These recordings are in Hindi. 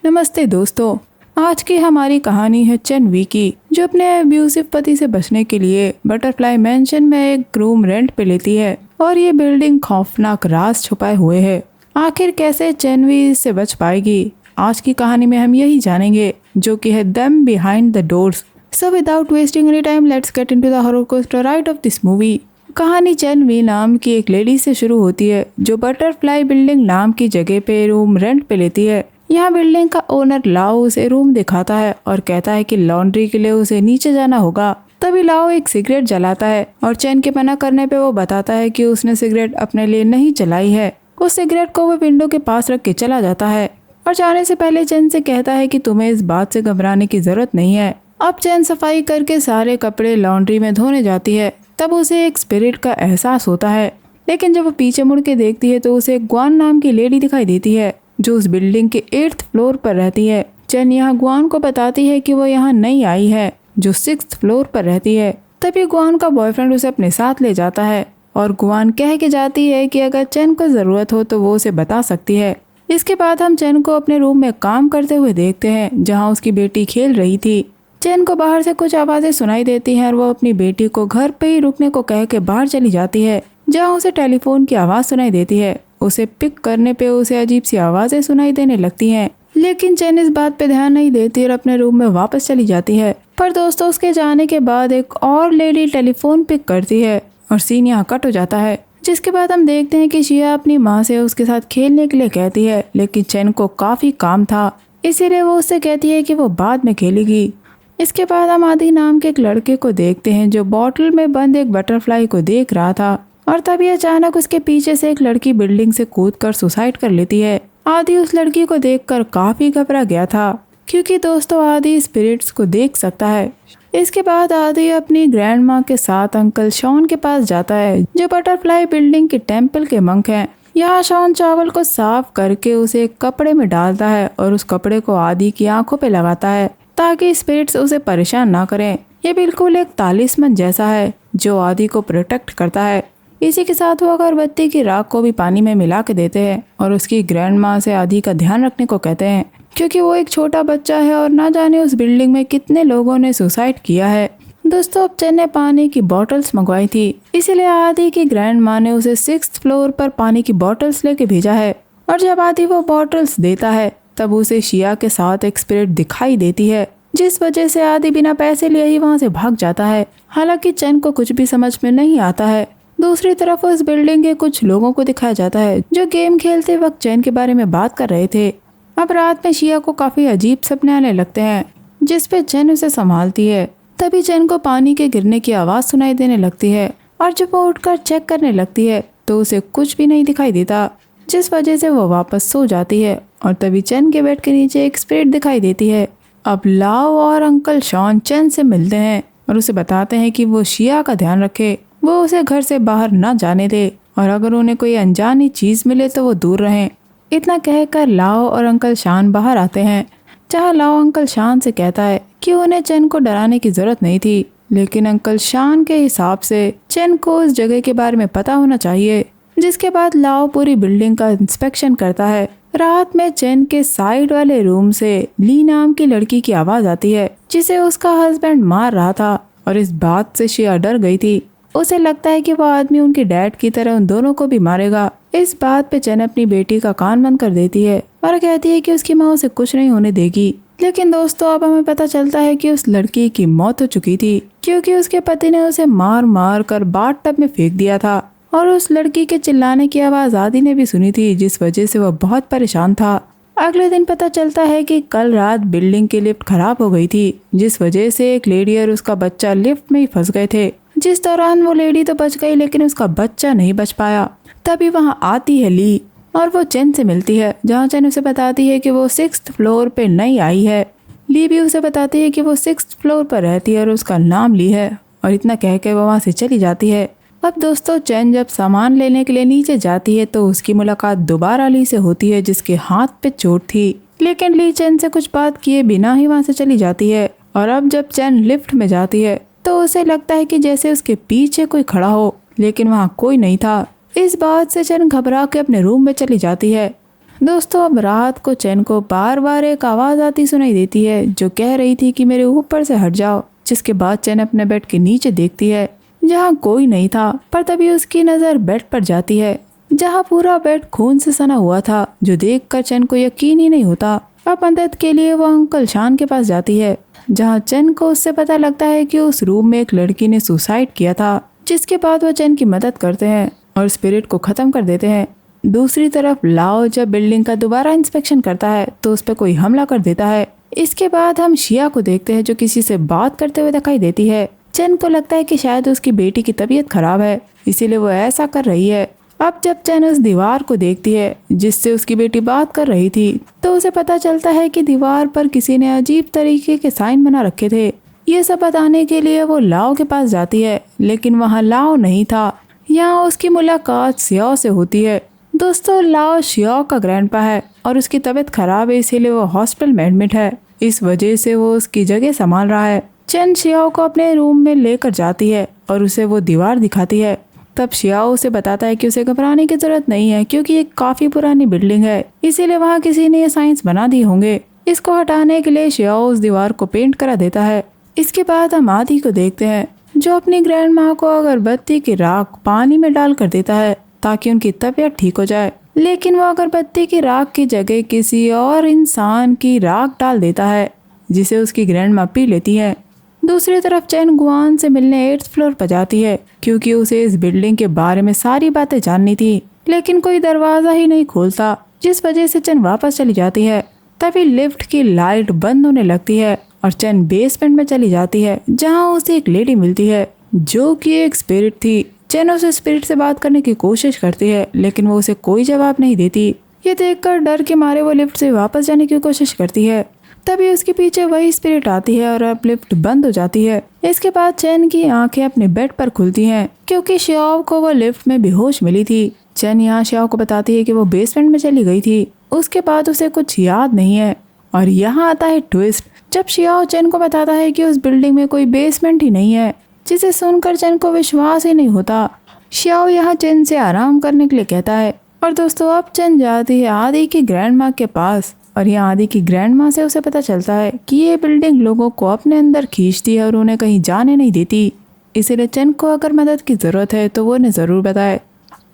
नमस्ते दोस्तों। आज की हमारी कहानी है चेन-वी की, जो अपने अब्यूसिव पति से बचने के लिए बटरफ्लाई मैंशन में एक रूम रेंट पे लेती है और ये बिल्डिंग खौफनाक राज छुपाए हुए है। आखिर कैसे चेन-वी इससे बच पाएगी? आज की कहानी में हम यही जानेंगे, जो कि है them behind the doors. So without wasting any time, let's get into the horror coaster ride of this movie. कहानी चेन-वी नाम की एक लेडी से शुरू होती है, जो बटरफ्लाई बिल्डिंग नाम की जगह पे रूम रेंट पे लेती है। यहाँ बिल्डिंग का ओनर लाओ उसे रूम दिखाता है और कहता है कि लॉन्ड्री के लिए उसे नीचे जाना होगा। तभी लाओ एक सिगरेट जलाता है और चेन के मना करने पे वो बताता है कि उसने सिगरेट अपने लिए नहीं जलाई है। उस सिगरेट को वो विंडो के पास रख के चला जाता है और जाने से पहले चेन से कहता है कि तुम्हें इस बात से घबराने की जरूरत नहीं है। अब चेन सफाई करके सारे कपड़े लॉन्ड्री में धोने जाती है। तब उसे एक स्पिरिट का एहसास होता है, लेकिन जब वो पीछे मुड़ के देखती है तो उसे ग्वान नाम की लेडी दिखाई देती है, जो उस बिल्डिंग के 8th फ्लोर पर रहती है। चेन यहाँ ग्वान को बताती है कि वो यहाँ नई आई है, जो 6th फ्लोर पर रहती है। तभी ग्वान का बॉयफ्रेंड उसे अपने साथ ले जाता है और ग्वान कह के जाती है कि अगर चेन को जरूरत हो तो वो उसे बता सकती है। इसके बाद हम चेन को अपने रूम में काम करते हुए देखते हैं, जहाँ उसकी बेटी खेल रही थी। चेन को बाहर से कुछ आवाजें सुनाई देती हैं और वो अपनी बेटी को घर पे ही रुकने को कह के बाहर चली जाती है, जहाँ उसे टेलीफोन की आवाज सुनाई देती है। उसे पिक करने पे उसे अजीब सी आवाजें सुनाई देने लगती हैं, लेकिन चेन इस बात पे ध्यान नहीं देती और अपने रूम में वापस चली जाती है। पर दोस्तों, उसके जाने के बाद एक और लेडी टेलीफोन पिक करती है और सीन यहाँ कट हो जाता है। जिसके बाद हम देखते हैं कि शिया अपनी माँ से उसके साथ खेलने के लिए कहती है, लेकिन चेन को काफी काम था, इसीलिए वो उससे कहती है कि वो बाद में खेलेगी। इसके बाद हम आदि नाम के एक लड़के को देखते हैं, जो बॉटल में बंद एक बटरफ्लाई को देख रहा था और तभी अचानक उसके पीछे से एक लड़की बिल्डिंग से कूदकर सुसाइड कर लेती है। आदि उस लड़की को देखकर काफी घबरा गया था, क्योंकि दोस्तों आदि स्पिरिट्स को देख सकता है। इसके बाद आदि अपनी ग्रैंड माँ के साथ अंकल शॉन के पास जाता है, जो बटरफ्लाई बिल्डिंग के टेम्पल के मंक हैं। यहाँ शॉन चावल को साफ करके उसे एक कपड़े में डालता है और उस कपड़े को आदि की आंखों पे लगाता है, ताकि स्पिरिट्स उसे परेशान ना करें। ये बिल्कुल एक तालिस्मन जैसा है, जो आदि को प्रोटेक्ट करता है। इसी के साथ वो अगरबत्ती की राख को भी पानी में मिला के देते हैं और उसकी ग्रैंड माँ से आदि का ध्यान रखने को कहते हैं, क्योंकि वो एक छोटा बच्चा है और ना जाने उस बिल्डिंग में कितने लोगों ने सुसाइड किया है। दोस्तों, अब चेन ने पानी की बॉटल्स मंगवाई थी, इसीलिए आदि की ग्रैंड माँ ने उसे 6th फ्लोर पर पानी की बॉटल्स लेके भेजा है। और जब आदि वो बॉटल्स देता है, तब उसे शिया के साथ एक स्पिरिट दिखाई देती है, जिस वजह से आदि बिना पैसे लिए ही वहाँ से भाग जाता है। हालांकि चेन को कुछ भी समझ में नहीं आता है। दूसरी तरफ उस बिल्डिंग के कुछ लोगों को दिखाया जाता है, जो गेम खेलते वक्त चेन के बारे में बात कर रहे थे। अब रात में शिया को काफी अजीब सपने आने लगते हैं, जिसपे चेन उसे संभालती है। तभी चेन को पानी के गिरने की आवाज सुनाई देने लगती है और जब वो उठकर चेक करने लगती है तो उसे कुछ भी नहीं दिखाई देता, जिस वजह से वो वापस सो जाती है। और तभी चेन के बेड के नीचे एक स्पिरिट दिखाई देती है। अब लाओ और अंकल शॉन चेन से मिलते हैं और उसे बताते हैं कि वो शिया का ध्यान रखे, वो उसे घर से बाहर न जाने दे और अगर उन्हें कोई अनजानी चीज मिले तो वो दूर रहें। इतना कहकर लाओ और अंकल शान बाहर आते हैं, जहाँ लाओ अंकल शान से कहता है कि उन्हें चेन को डराने की जरूरत नहीं थी, लेकिन अंकल शान के हिसाब से चेन को उस जगह के बारे में पता होना चाहिए। जिसके बाद लाओ पूरी बिल्डिंग का इंस्पेक्शन करता है। रात में चेन के साइड वाले रूम से ली नाम की लड़की की आवाज आती है, जिसे उसका हस्बैंड मार रहा था और इस बात से शिया डर गई थी। उसे लगता है कि वो आदमी उनके डैड की तरह उन दोनों को भी मारेगा। इस बात पे चेन अपनी बेटी का कान बंद कर देती है और कहती है कि उसकी माँ उसे कुछ नहीं होने देगी। लेकिन दोस्तों, अब हमें पता चलता है कि उस लड़की की मौत हो चुकी थी, क्योंकि उसके पति ने उसे मार मार कर बाथ टब में फेंक दिया था। और उस लड़की के चिल्लाने की आवाज आदि ने भी सुनी थी, जिस वजह से वह बहुत परेशान था। अगले दिन पता चलता है कि कल रात बिल्डिंग की लिफ्ट खराब हो गई थी, जिस वजह से एक लेडी और उसका बच्चा लिफ्ट में ही फंस गए थे। जिस दौरान वो लेडी तो बच गई, लेकिन उसका बच्चा नहीं बच पाया। तभी वहाँ आती है ली और वो चेन से मिलती है, जहाँ चेन उसे बताती है कि वो 6th फ्लोर पे नई आई है। ली भी उसे बताती है कि वो 6th फ्लोर पर रहती है और उसका नाम ली है, और इतना कह के वो वहाँ से चली जाती है। अब दोस्तों, चेन जब सामान लेने के लिए नीचे जाती है तो उसकी मुलाकात दोबारा ली से होती है, जिसके हाथ पे चोट थी। लेकिन ली चेन से कुछ बात किए बिना ही वहाँ से चली जाती है। और अब जब चेन लिफ्ट में जाती है तो उसे लगता है कि जैसे उसके पीछे कोई खड़ा हो, लेकिन वहाँ कोई नहीं था। इस बात से चेन घबरा के अपने रूम में चली जाती है। दोस्तों अब रात को चैन को बार बार एक आवाज आती सुनाई देती है जो कह रही थी कि मेरे ऊपर से हट जाओ। जिसके बाद चैन अपने बेड के नीचे देखती है जहाँ कोई नहीं था, पर तभी उसकी नजर बेड पर जाती है जहाँ पूरा बेड खून से सना हुआ था, जो देखकर चैन को यकीन ही नहीं होता। अब मदद के लिए वो अंकल शान के पास जाती है जहाँ चैन को उससे पता लगता है कि उस रूम में एक लड़की ने सुसाइड किया था। जिसके बाद वो चैन की मदद करते हैं और स्पिरिट को खत्म कर देते हैं। दूसरी तरफ लाओ जब बिल्डिंग का दोबारा इंस्पेक्शन करता है तो उस पर कोई हमला कर देता है। इसके बाद हम शिया को देखते हैं जो किसी से बात करते हुए दिखाई देती है। चैन को लगता है कि शायद उसकी बेटी की तबीयत खराब है, इसीलिए वो ऐसा कर रही है। अब जब चैन उस दीवार को देखती है जिससे उसकी बेटी बात कर रही थी तो उसे पता चलता है कि दीवार पर किसी ने अजीब तरीके के साइन बना रखे थे। ये सब बताने के लिए वो लाओ के पास जाती है, लेकिन वहाँ लाओ नहीं था। यहाँ उसकी मुलाकात शियाओ से होती है। दोस्तों लाओ शियाओ का ग्रैंडपा है और उसकी तबीयत खराब है, इसीलिए वो हॉस्पिटल में एडमिट है। इस वजह से वो उसकी जगह संभाल रहा है। चैन शियाओ को अपने रूम में लेकर जाती है और उसे वो दीवार दिखाती है। तब शियाओ उसे बताता है कि उसे घबराने की जरूरत नहीं है क्योंकि ये काफी पुरानी बिल्डिंग है, इसीलिए वहाँ किसी ने ये साइंस बना दिए होंगे। इसको हटाने के लिए शियाओ उस दीवार को पेंट करा देता है। इसके बाद हम आदि को देखते हैं जो अपनी ग्रैंड माँ को अगरबत्ती की राख पानी में डाल कर देता है ताकि उनकी तबीयत ठीक हो जाए, लेकिन वो अगरबत्ती की राख की जगह किसी और इंसान की राख डाल देता है जिसे उसकी ग्रैंड माँ पी लेती है। दूसरी तरफ चैन गुआन से मिलने 8th फ्लोर पर जाती है क्योंकि उसे इस बिल्डिंग के बारे में सारी बातें जाननी थी, लेकिन कोई दरवाजा ही नहीं खोलता, जिस वजह से चैन वापस चली जाती है। तभी लिफ्ट की लाइट बंद होने लगती है और चैन बेसमेंट में चली जाती है जहां उसे एक लेडी मिलती है जो कि एक स्पिरिट थी। चैन उसे स्पिरिट से बात करने की कोशिश करती है लेकिन वो उसे कोई जवाब नहीं देती। ये देखकर डर के मारे वो लिफ्ट से वापस जाने की कोशिश करती है। तभी उसके पीछे वही स्पिरिट आती है और अब लिफ्ट बंद हो जाती है। इसके बाद चैन की आंखें अपने बेड पर खुलती हैं क्योंकि शियाओ को वो लिफ्ट में बेहोश मिली थी। चैन यहाँ शियाओ को बताती है कि वो बेसमेंट में चली गई थी। उसके बाद उसे कुछ याद नहीं है और यहाँ आता है ट्विस्ट जब शियाओ चैन को बताता है कि उस बिल्डिंग में कोई बेसमेंट ही नहीं है, जिसे सुनकर चैन को विश्वास ही नहीं होता। शियाओ यहाँ चैन से आराम करने के लिए कहता है और दोस्तों अब चैन जाती है आदि की ग्रैंड माँ के पास और यहाँ आदि की ग्रैंड माँ से उसे पता चलता है कि ये बिल्डिंग लोगों को अपने अंदर खींचती है और उन्हें कहीं जाने नहीं देती, इसीलिए चैन को अगर मदद की जरूरत है तो वो उन्हें जरूर बताए।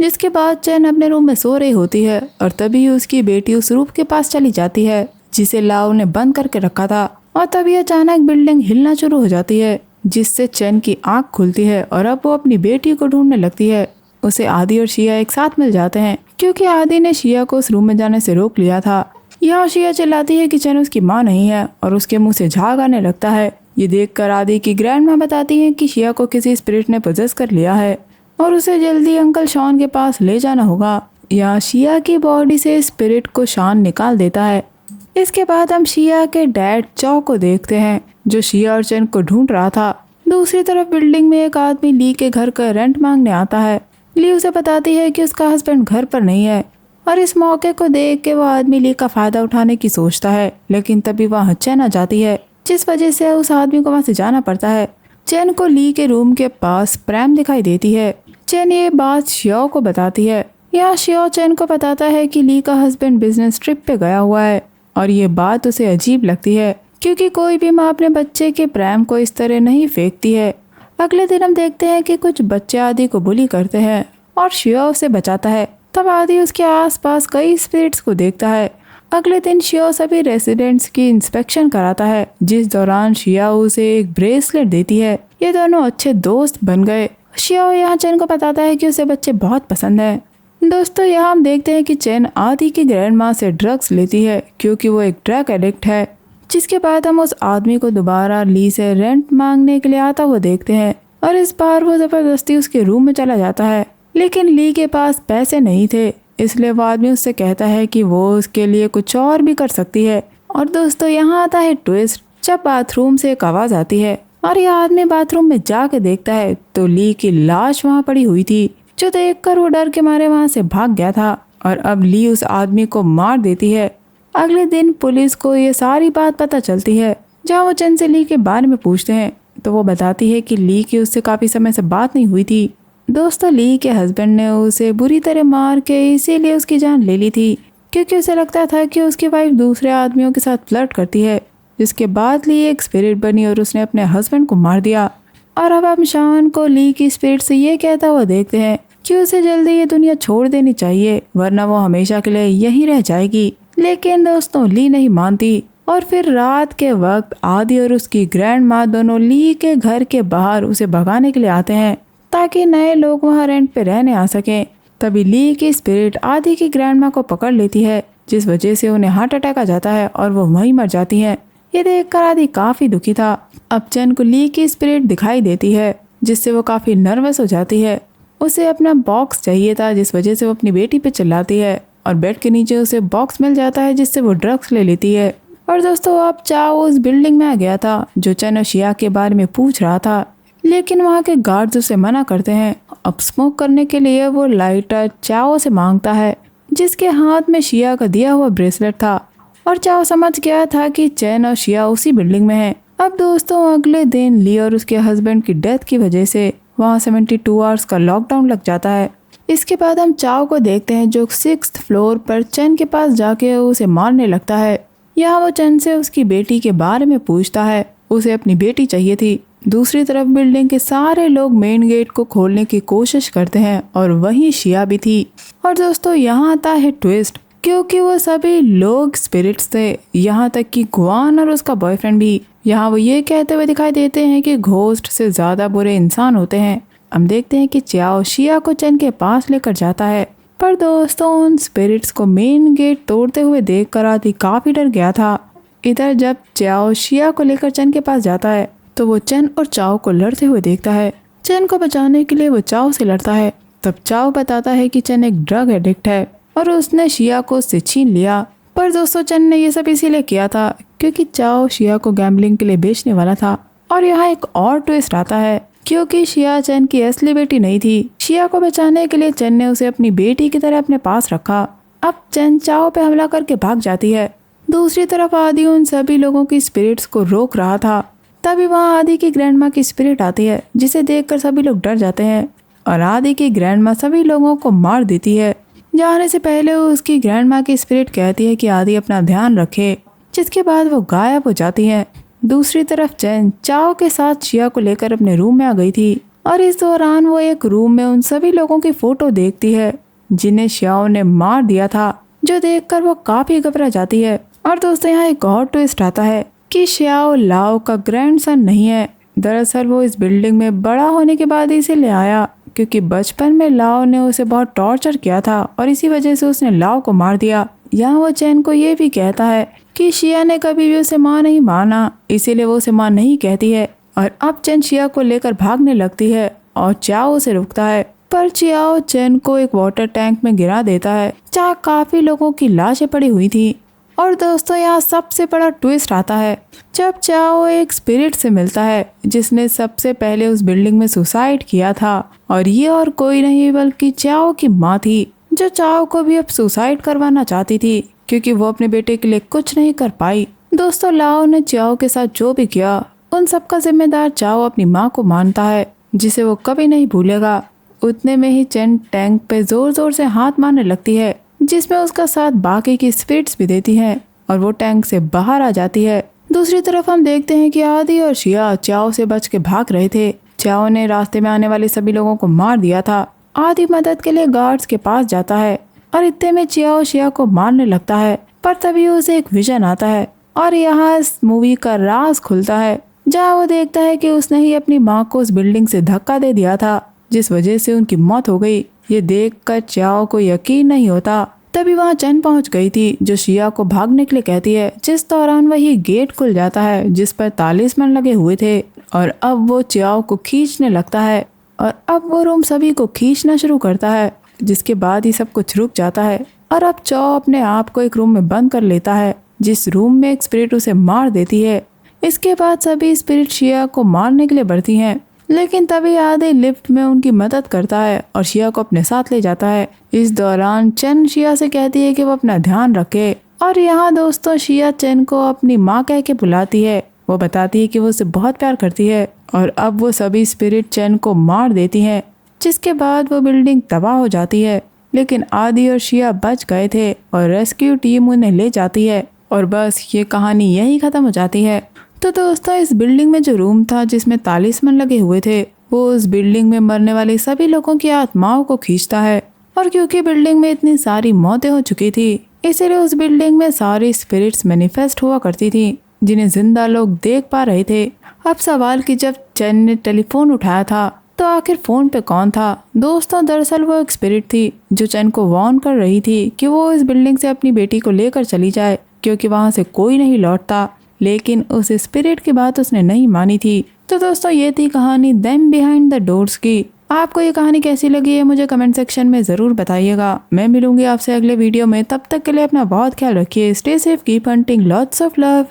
जिसके बाद चैन अपने रूम में सो रही होती है और तभी उसकी बेटी उस रूम के पास चली जाती है जिसे लाओ ने बंद करके रखा था और तभी अचानक बिल्डिंग हिलना शुरू हो जाती है जिससे चैन की आंख खुलती है और अब वो अपनी बेटी को ढूंढने लगती है। उसे आदि और शिया एक साथ मिल जाते हैं क्योंकि आदि ने शिया को उस रूम में जाने से रोक लिया था। यहाँ शिया चिल्लाती है कि चैन उसकी माँ नहीं है और उसके मुंह से झाग आने लगता है। ये देखकर आदि की ग्रैंड माँ बताती है कि शिया को किसी स्पिरिट ने पोजेस कर लिया है और उसे जल्दी अंकल शॉन के पास ले जाना होगा। यहाँ शिया की बॉडी से स्पिरिट को शॉन निकाल देता है। इसके बाद हम शिया के डैड चौ को देखते हैं जो शिया और चैन को ढूंढ रहा था। दूसरी तरफ बिल्डिंग में एक आदमी ली के घर का रेंट मांगने आता है। ली उसे बताती है कि उसका हस्बैंड घर पर नहीं है और इस मौके को देख के वो आदमी ली का फायदा उठाने की सोचता है, लेकिन तभी वहाँ चैन आ जाती है जिस वजह से उस आदमी को वहाँ से जाना पड़ता है। चैन को ली के रूम के पास प्रेम दिखाई देती है। चैन ये बात शियाओ को बताती है। यहाँ शियाओ चैन को बताता है कि ली का हस्बैंड बिजनेस ट्रिप पे गया हुआ है और ये बात उसे अजीब लगती है क्योंकि कोई भी माँ अपने बच्चे के प्रेम को इस तरह नहीं फेंकती है। अगले दिन हम देखते हैं कि कुछ बच्चे आदि को बुली करते हैं और शियाओ उसे बचाता है। तब आदि उसके आसपास कई स्पिरिट्स को देखता है। अगले दिन शियाओ सभी रेसिडेंट्स की इंस्पेक्शन कराता है जिस दौरान शियाओ उसे एक ब्रेसलेट देती है। ये दोनों अच्छे दोस्त बन गए। शियाओ यहाँ चैन को बताता है कि उसे बच्चे बहुत पसंद हैं। दोस्तों यहाँ हम देखते हैं कि चैन आदि की ग्रैंड माँ से ड्रग्स लेती है क्योंकि वो एक ड्रग एडिक्ट है। जिसके बाद हम उस आदमी को दोबारा ली से रेंट मांगने के लिए आता हुआ देखते हैं और इस बार वो जबरदस्ती उसके रूम में चला जाता है, लेकिन ली के पास पैसे नहीं थे, इसलिए वो आदमी उससे कहता है कि वो उसके लिए कुछ और भी कर सकती है। और दोस्तों यहाँ आता है ट्विस्ट जब बाथरूम से एक आवाज आती है और यह आदमी बाथरूम में जाके देखता है तो ली की लाश वहाँ पड़ी हुई थी, जो देखकर वो डर के मारे वहाँ से भाग गया था और अब ली उस आदमी को मार देती है। अगले दिन पुलिस को ये सारी बात पता चलती है। जहाँ वो चैन से ली के बारे में पूछते हैं तो वो बताती है कि ली की उससे काफी समय से बात नहीं हुई थी। दोस्तों ली के हस्बैंड ने उसे बुरी तरह मार के इसीलिए उसकी जान ले ली थी। क्योंकि उसे लगता था कि उसकी वाइफ दूसरे आदमियों के साथ फ्लर्ट करती है। जिसके बाद ली एक स्पिरिट बनी और उसने अपने हस्बैंड को मार दिया। और अब हम शान को ली की स्पिरिट से ये कहता हुआ देखते हैं कि उसे जल्दी ये दुनिया छोड़ देनी चाहिए, वरना वो हमेशा के लिए यहीं रह जाएगी। लेकिन दोस्तों ली नहीं मानती और फिर रात के वक्त आदि और उसकी ग्रैंड माँ दोनों ली के घर के बाहर उसे भगाने के लिए आते हैं ताकि नए लोग वहाँ रेंट पे रहने आ सकें। तभी ली की स्पिरिट आदि की ग्रैंड माँ को पकड़ लेती है, जिस वजह से उन्हें हार्ट अटैक आ जाता है और वो वहीं मर जाती है। ये देखकर आदि काफी दुखी था। अब चैन को ली की स्पिरिट दिखाई देती है, जिससे वो काफी नर्वस हो जाती है। उसे अपना बॉक्स चाहिए था, जिस वजह से वो अपनी बेटी पे चिल्लाती है और बेड के नीचे उसे बॉक्स मिल जाता है, जिससे वो ड्रग्स ले लेती है। और दोस्तों अब चाओ उस बिल्डिंग में आ गया था जो चैन और शिया के बारे में पूछ रहा था, लेकिन वहाँ के गार्ड्स उसे मना करते हैं। अब स्मोक करने के लिए वो लाइटर चाओ से मांगता है, जिसके हाथ में शिया का दिया हुआ ब्रेसलेट था। और चाओ समझ गया था कि चैन और शिया उसी बिल्डिंग में हैं। अब दोस्तों अगले दिन ली और उसके हस्बैंड की डेथ की वजह से वहाँ 72 आवर्स का लॉकडाउन लग जाता है। इसके बाद हम चाओ को देखते हैं जो 6th फ्लोर पर चैन के पास जाके उसे मारने लगता है। यहाँ वो चैन से उसकी बेटी के बारे में पूछता है, उसे अपनी बेटी चाहिए थी। दूसरी तरफ बिल्डिंग के सारे लोग मेन गेट को खोलने की कोशिश करते हैं और वहीं शिया भी थी। और दोस्तों यहाँ आता है ट्विस्ट, क्योंकि वो सभी लोग स्पिरिट्स थे, यहाँ तक कि गुआन और उसका बॉयफ्रेंड भी। यहाँ वो ये कहते हुए दिखाई देते हैं कि घोस्ट से ज्यादा बुरे इंसान होते हैं। हम देखते हैं कि चाओ शिया को चैन के पास लेकर जाता है, पर दोस्तों उन स्पिरिट्स को मेन गेट तोड़ते हुए देखकर आदि काफी डर गया था। इधर जब चाओ शिया को लेकर चैन के पास जाता है तो वो चैन और चाओ को लड़ते हुए देखता है। चैन को बचाने के लिए वो चाओ से लड़ता है। तब चाओ बताता है कि चैन एक ड्रग एडिक्ट है और उसने शिया को उससे छीन लिया। पर दोस्तों चैन ने ये सब इसीलिए किया था क्योंकि चाओ शिया को गैम्बलिंग के लिए बेचने वाला था। और यहाँ एक और ट्विस्ट आता है, क्योंकि शिया चैन की असली बेटी नहीं थी। शिया को बचाने के लिए चैन ने उसे अपनी बेटी की तरह अपने पास रखा। अब चैन चाओ पे हमला करके भाग जाती है। दूसरी तरफ आदि उन सभी लोगों की स्पिरिट्स को रोक रहा था। तभी वहाँ आदि की ग्रैंड माँ की स्पिरिट आती है, जिसे देखकर सभी लोग डर जाते हैं और आदि की ग्रैंड माँ सभी लोगों को मार देती है। जाने से पहले उसकी ग्रैंड माँ की स्पिरिट कहती है कि आदि अपना ध्यान रखे, जिसके बाद वो गायब हो जाती है। दूसरी तरफ चैन चाओ के साथ शिया को लेकर अपने रूम में आ गई थी और इस दौरान वो एक रूम में उन सभी लोगों की फोटो देखती है जिन्हें शियाओ ने मार दिया था, जो देखकर वो काफी घबरा जाती है। और दोस्तों यहाँ एक और ट्विस्ट आता है कि शियाओ लाओ का ग्रैंडसन नहीं है। दरअसल वो इस बिल्डिंग में बड़ा होने के बाद इसे ले आया, क्योंकि बचपन में लाओ ने उसे बहुत टॉर्चर किया था और इसी वजह से उसने लाओ को मार दिया। यहाँ वो चैन को ये भी कहता है कि शिया ने कभी भी उसे माँ नहीं माना, इसीलिए वो उसे माँ नहीं कहती है। और अब चैन शिया को लेकर भागने लगती है और चाओ उसे रुकता है, पर चियाओ चैन को एक वाटर टैंक में गिरा देता है जहाँ काफी लोगों की लाशें पड़ी हुई थी। और दोस्तों यहाँ सबसे बड़ा ट्विस्ट आता है जब चाओ एक स्पिरिट से मिलता है जिसने सबसे पहले उस बिल्डिंग में सुसाइड किया था, और ये और कोई नहीं बल्कि चाओ की माँ थी, जो चाओ को भी अब सुसाइड करवाना चाहती थी क्योंकि वो अपने बेटे के लिए कुछ नहीं कर पाई। दोस्तों लाओ ने चाओ के साथ जो भी किया उन सब का जिम्मेदार चाओ अपनी माँ को मानता है, जिसे वो कभी नहीं भूलेगा। उतने में ही चैन टैंक पे जोर जोर से हाथ मारने लगती है, जिसमें उसका साथ बाकी की स्पिरिट्स भी देती हैं और वो टैंक से बाहर आ जाती है। दूसरी तरफ हम देखते हैं कि आदि और शिया चाओ से बच के भाग रहे थे। चाओ ने रास्ते में आने वाले सभी लोगों को मार दिया था। आदि मदद के लिए गार्ड्स के पास जाता है और इतने में चाओ शिया को मारने लगता है, पर तभी उसे एक विजन आता है और यहाँ इस मूवी का राज खुलता है, जहाँ वो देखता है कि उसने ही अपनी माँ को उस बिल्डिंग से धक्का दे दिया था, जिस वजह से उनकी मौत हो गई। ये देखकर चाओ को यकीन नहीं होता। तभी वहाँ चैन पहुँच गई थी, जो शिया को भागने के लिए कहती है। जिस दौरान वही गेट खुल जाता है जिस पर तालिस्मन लगे हुए थे, और अब वो चाओ को खींचने लगता है और अब वो रूम सभी को खींचना शुरू करता है, जिसके बाद ही सब कुछ रुक जाता है। और अब चाओ अपने आप को एक रूम में बंद कर लेता है, जिस रूम में एक स्पिरिट उसे मार देती है। इसके बाद सभी स्पिरिट शिया को मारने के लिए बढ़ती हैं, लेकिन तभी आदि लिफ्ट में उनकी मदद करता है और शिया को अपने साथ ले जाता है। इस दौरान चैन शिया से कहती है कि वो अपना ध्यान रखे, और यहाँ दोस्तों शिया चैन को अपनी माँ कह के बुलाती है। वो बताती है कि वो उसे बहुत प्यार करती है और अब वो सभी स्पिरिट चैन को मार देती हैं, जिसके बाद वो बिल्डिंग तबाह हो जाती है। लेकिन आदि और शिया बच गए थे और रेस्क्यू टीम उन्हें ले जाती है और बस ये कहानी यही खत्म हो जाती है। तो दोस्तों, इस बिल्डिंग में जो रूम था जिसमें तालिस्मन लगे हुए थे, वो उस बिल्डिंग में मरने वाले सभी लोगों की आत्माओं को खींचता है। और क्योंकि बिल्डिंग में इतनी सारी मौतें हो चुकी थी, इसीलिए उस बिल्डिंग में सारी स्पिरिट्स मैनिफेस्ट हुआ करती थी जिन्हें जिंदा लोग देख पा रहे थे। अब सवाल कि जब चैन ने टेलीफोन उठाया था तो आखिर फोन पे कौन था? दोस्तों, दरअसल वो एक स्पिरिट थी जो चैन को वार्न कर रही थी कि वो इस बिल्डिंग से अपनी बेटी को लेकर चली जाए क्योंकि वहां से कोई नहीं लौटता। लेकिन उस स्पिरिट की बात उसने नहीं मानी थी। तो दोस्तों, ये थी कहानी देम बिहाइंड द डोर्स की। आपको ये कहानी कैसी लगी है मुझे कमेंट सेक्शन में जरूर बताइएगा। मैं मिलूंगी आपसे अगले वीडियो में, तब तक के लिए अपना बहुत ख्याल रखिए। Stay safe, keep hunting, lots of love.